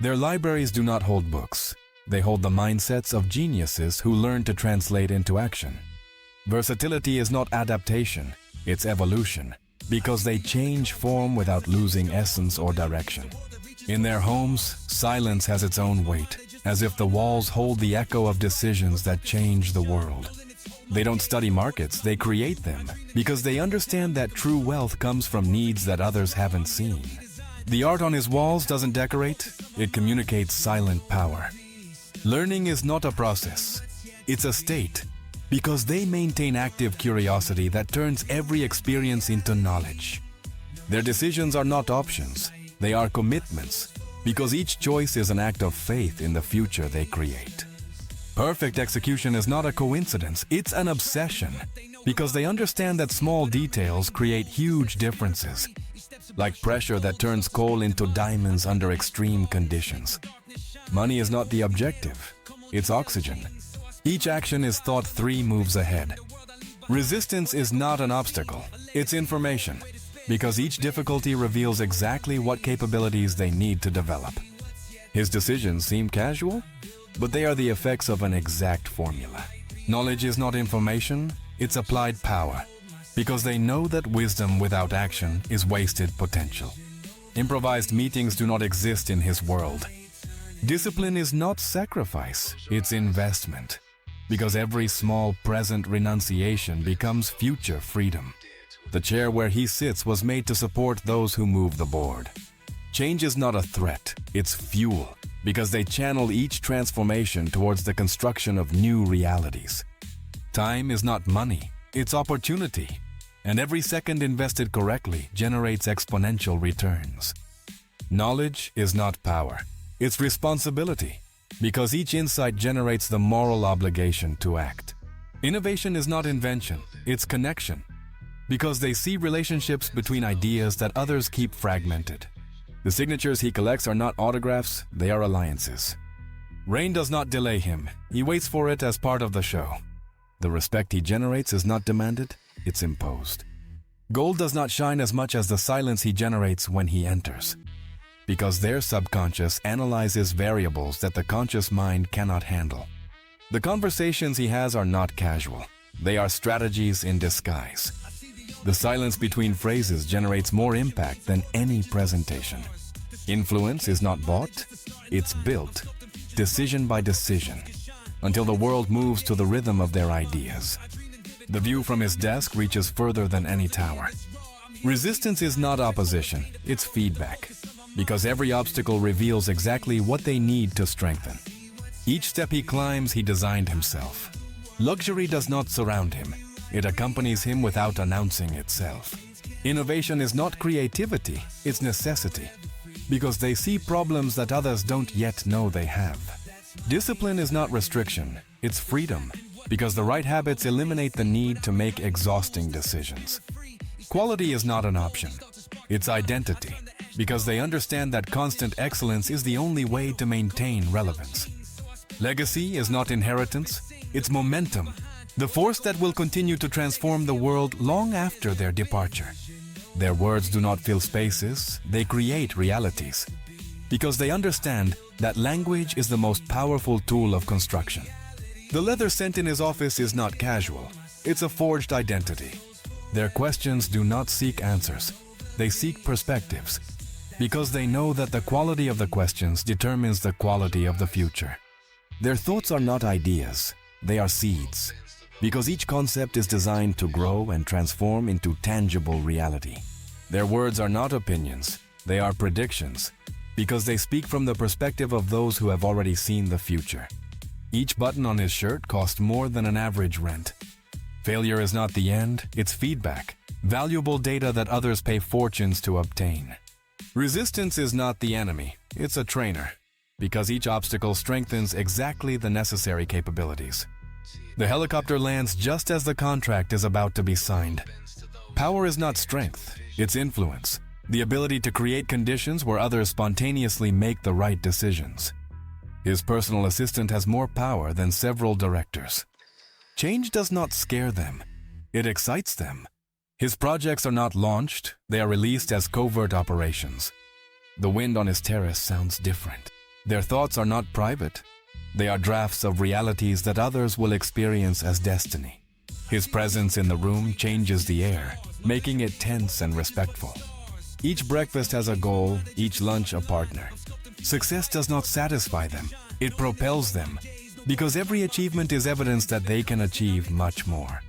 Their libraries do not hold books. They hold the mindsets of geniuses who learn to translate into action. Versatility is not adaptation, it's evolution, because they change form without losing essence or direction. In their homes, silence has its own weight, as if the walls hold the echo of decisions that change the world. They don't study markets, they create them, because they understand that true wealth comes from needs that others haven't seen. The art on his walls doesn't decorate, it communicates silent power. Learning is not a process, it's a state, because they maintain active curiosity that turns every experience into knowledge. Their decisions are not options, they are commitments, because each choice is an act of faith in the future they create. Perfect execution is not a coincidence, it's an obsession, because they understand that small details create huge differences, like pressure that turns coal into diamonds under extreme conditions. Money is not the objective, it's oxygen. Each action is thought 3 moves ahead. Resistance is not an obstacle, it's information, because each difficulty reveals exactly what capabilities they need to develop. His decisions seem casual, but they are the effects of an exact formula. Knowledge is not information, it's applied power, because they know that wisdom without action is wasted potential. Improvised meetings do not exist in his world. Discipline is not sacrifice, it's investment, because every small present renunciation becomes future freedom. The chair where he sits was made to support those who move the board. Change is not a threat, it's fuel, because they channel each transformation towards the construction of new realities. Time is not money, it's opportunity, and every second invested correctly generates exponential returns. Knowledge is not power, it's responsibility, because each insight generates the moral obligation to act. Innovation is not invention, it's connection, because they see relationships between ideas that others keep fragmented. The signatures he collects are not autographs, they are alliances. Rain does not delay him, he waits for it as part of the show. The respect he generates is not demanded, it's imposed. Gold does not shine as much as the silence he generates when he enters, because their subconscious analyzes variables that the conscious mind cannot handle. The conversations he has are not casual, they are strategies in disguise. The silence between phrases generates more impact than any presentation. Influence is not bought, it's built, decision by decision, until the world moves to the rhythm of their ideas. The view from his desk reaches further than any tower. Resistance is not opposition, it's feedback, because every obstacle reveals exactly what they need to strengthen. Each step he climbs, he designed himself. Luxury does not surround him, it accompanies him without announcing itself. Innovation is not creativity, it's necessity, because they see problems that others don't yet know they have. Discipline is not restriction, it's freedom, because the right habits eliminate the need to make exhausting decisions. Quality is not an option, it's identity, because they understand that constant excellence is the only way to maintain relevance. Legacy is not inheritance, it's momentum, the force that will continue to transform the world long after their departure. Their words do not fill spaces, they create realities, because they understand that language is the most powerful tool of construction. The leather scent in his office is not casual, it's a forged identity. Their questions do not seek answers, they seek perspectives, because they know that the quality of the questions determines the quality of the future. Their thoughts are not ideas, they are seeds, because each concept is designed to grow and transform into tangible reality. Their words are not opinions, they are predictions, because they speak from the perspective of those who have already seen the future. Each button on his shirt cost more than an average rent. Failure is not the end, it's feedback, valuable data that others pay fortunes to obtain. Resistance is not the enemy, it's a trainer, because each obstacle strengthens exactly the necessary capabilities. The helicopter lands just as the contract is about to be signed. Power is not strength, it's influence, the ability to create conditions where others spontaneously make the right decisions. His personal assistant has more power than several directors. Change does not scare them, it excites them. His projects are not launched, they are released as covert operations. The wind on his terrace sounds different. Their thoughts are not private. They are drafts of realities that others will experience as destiny. His presence in the room changes the air, making it tense and respectful. Each breakfast has a goal, each lunch a partner. Success does not satisfy them, it propels them, because every achievement is evidence that they can achieve much more.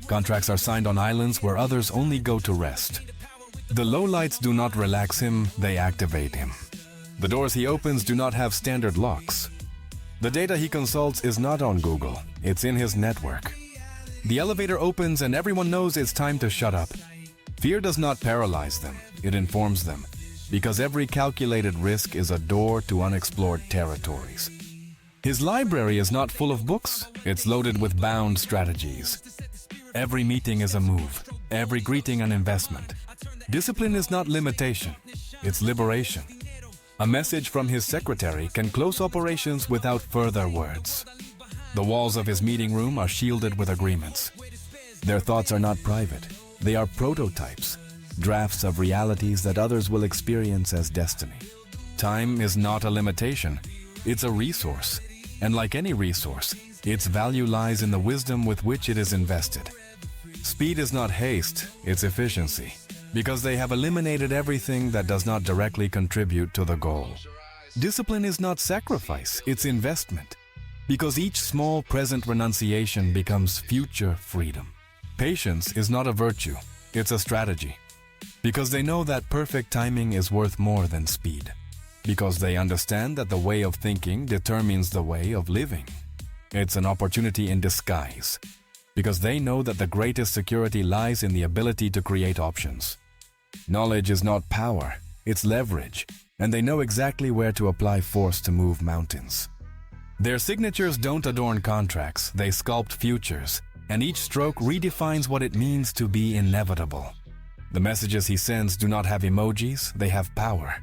Contracts are signed on islands where others only go to rest. The lowlights do not relax him, they activate him. The doors he opens do not have standard locks. The data he consults is not on Google, it's in his network. The elevator opens and everyone knows it's time to shut up. Fear does not paralyze them, it informs them, because every calculated risk is a door to unexplored territories. His library is not full of books, it's loaded with bound strategies. Every meeting is a move, every greeting an investment. Discipline is not limitation, it's liberation. A message from his secretary can close operations without further words. The walls of his meeting room are shielded with agreements. Their thoughts are not private, they are prototypes, drafts of realities that others will experience as destiny. Time is not a limitation, it's a resource, and like any resource, its value lies in the wisdom with which it is invested. Speed is not haste, it's efficiency, because they have eliminated everything that does not directly contribute to the goal. Discipline is not sacrifice, it's investment, because each small present renunciation becomes future freedom. Patience is not a virtue, it's a strategy, because they know that perfect timing is worth more than speed, because they understand that the way of thinking determines the way of living. It's an opportunity in disguise, because they know that the greatest security lies in the ability to create options. Knowledge is not power, it's leverage, and they know exactly where to apply force to move mountains. Their signatures don't adorn contracts, they sculpt futures, and each stroke redefines what it means to be inevitable. The messages he sends do not have emojis, they have power,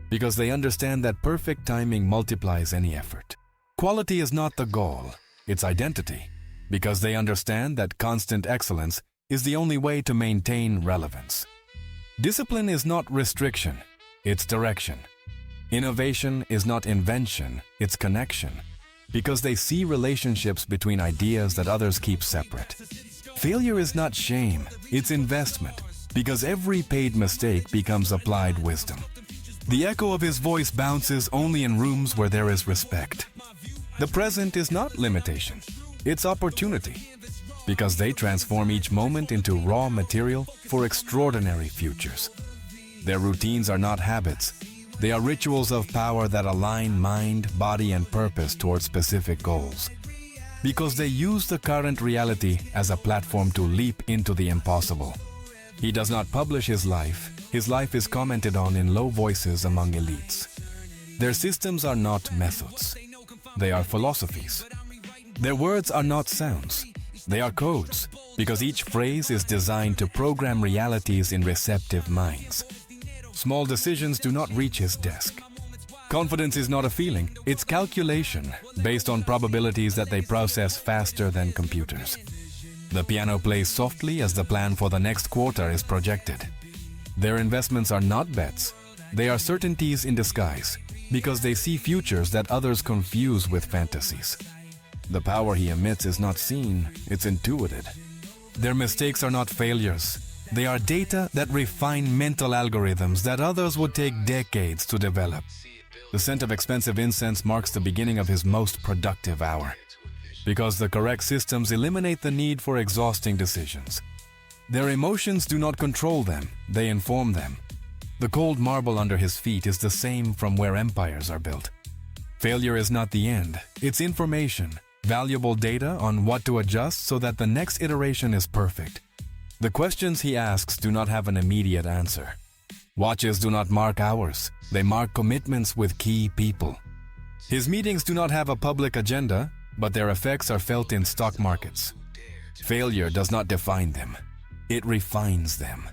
because they understand that perfect timing multiplies any effort. Quality is not the goal, it's identity, because they understand that constant excellence is the only way to maintain relevance. Discipline is not restriction, it's direction. Innovation is not invention, it's connection, because they see relationships between ideas that others keep separate. Failure is not shame, it's investment, because every paid mistake becomes applied wisdom. The echo of his voice bounces only in rooms where there is respect. The present is not limitation, it's opportunity, because they transform each moment into raw material for extraordinary futures. Their routines are not habits, they are rituals of power that align mind, body, and purpose towards specific goals. Because they use the current reality as a platform to leap into the impossible. He does not publish his life is commented on in low voices among elites. Their systems are not methods, they are philosophies. Their words are not sounds, they are codes, because each phrase is designed to program realities in receptive minds. Small decisions do not reach his desk. Confidence is not a feeling, it's calculation, based on probabilities that they process faster than computers. The piano plays softly as the plan for the next quarter is projected. Their investments are not bets, they are certainties in disguise, because they see futures that others confuse with fantasies. The power he emits is not seen, it's intuited. Their mistakes are not failures. They are data that refine mental algorithms that others would take decades to develop. The scent of expensive incense marks the beginning of his most productive hour, because the correct systems eliminate the need for exhausting decisions. Their emotions do not control them, they inform them. The cold marble under his feet is the same from where empires are built. Failure is not the end, it's information. Valuable data on what to adjust so that the next iteration is perfect. The questions he asks do not have an immediate answer. Watches do not mark hours, they mark commitments with key people. His meetings do not have a public agenda, but their effects are felt in stock markets. Failure does not define them, it refines them.